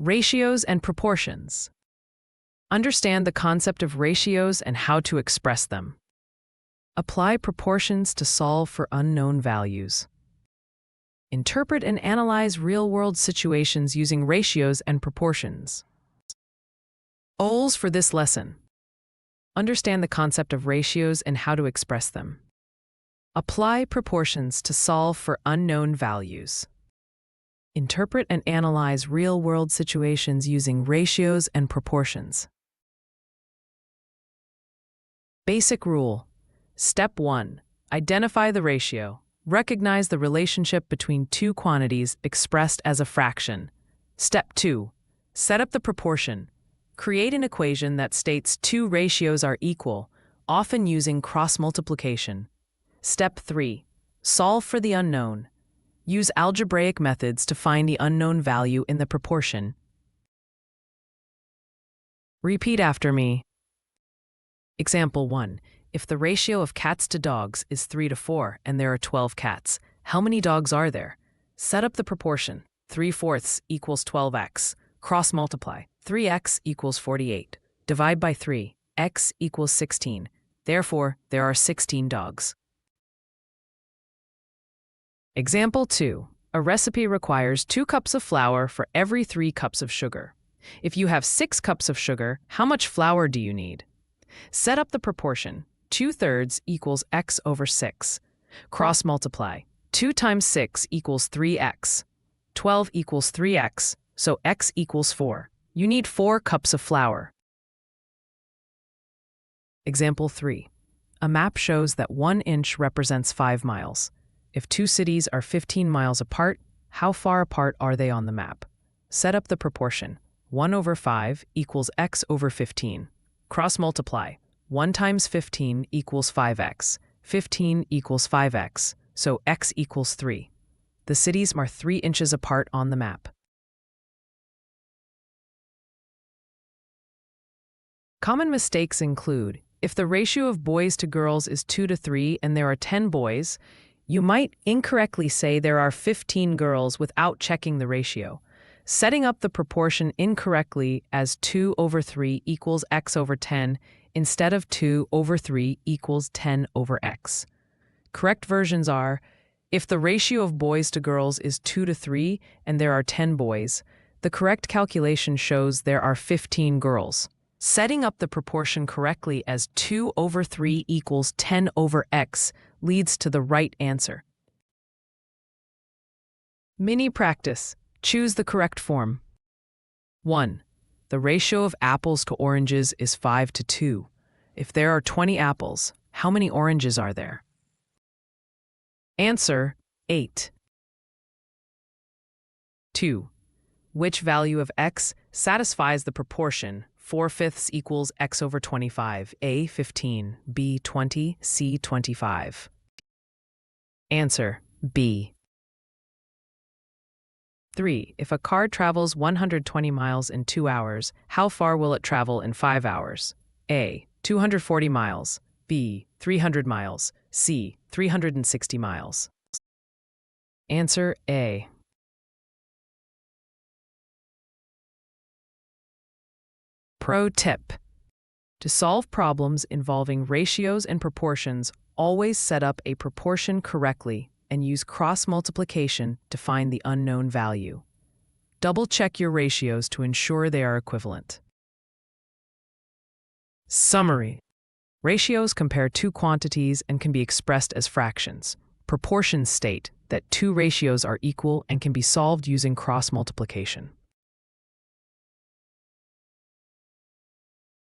Ratios and proportions. Understand the concept of ratios and how to express them. Apply proportions to solve for unknown values. Interpret and analyze real-world situations using ratios and proportions. Goals for this lesson. Understand the concept of ratios and how to express them. Apply proportions to solve for unknown values. Interpret and analyze real-world situations using ratios and proportions. Basic rule. Step 1. Identify the ratio. Recognize the relationship between two quantities expressed as a fraction. Step 2. Set up the proportion. Create an equation that states two ratios are equal, often using cross-multiplication. Step 3. Solve for the unknown. Use algebraic methods to find the unknown value in the proportion. Repeat after me. Example 1. If the ratio of cats to dogs is 3:4 and there are 12 cats, how many dogs are there? Set up the proportion. 3/4 equals 12x. Cross-multiply. 3x equals 48. Divide by 3. X equals 16. Therefore, there are 16 dogs. Example 2. A recipe requires 2 cups of flour for every 3 cups of sugar. If you have 6 cups of sugar, how much flour do you need? Set up the proportion. 2/3 equals x over 6. Cross-multiply. 2 times 6 equals 3x. 12 equals 3x, so x equals 4. You need 4 cups of flour. Example 3. A map shows that 1 inch represents 5 miles. If 2 cities are 15 miles apart, how far apart are they on the map? Set up the proportion. 1/5 equals x over 15. Cross-multiply. 1 times 15 equals 5x. 15 equals 5x, so x equals 3. The cities are 3 inches apart on the map. Common mistakes include, if the ratio of boys to girls is 2:3 and there are 10 boys, you might incorrectly say there are 15 girls without checking the ratio, setting up the proportion incorrectly as 2/3 equals x over 10 instead of 2/3 equals 10 over x. Correct versions are, if the ratio of boys to girls is 2:3 and there are 10 boys, the correct calculation shows there are 15 girls. Setting up the proportion correctly as 2/3 equals 10 over x leads to the right answer. Mini practice. Choose the correct form. 1. The ratio of apples to oranges is 5:2. If there are 20 apples, how many oranges are there? Answer: 8. 2. Which value of x satisfies the proportion 4/5 equals x over 25, A 15, B 20, C 25? Answer: B. 3. If a car travels 120 miles in 2 hours, how far will it travel in 5 hours? A. 240 miles, B. 300 miles, C. 360 miles. Answer: A. Pro tip. To solve problems involving ratios and proportions, always set up a proportion correctly and use cross-multiplication to find the unknown value. Double-check your ratios to ensure they are equivalent. Summary. Ratios compare two quantities and can be expressed as fractions. Proportions state that two ratios are equal and can be solved using cross-multiplication.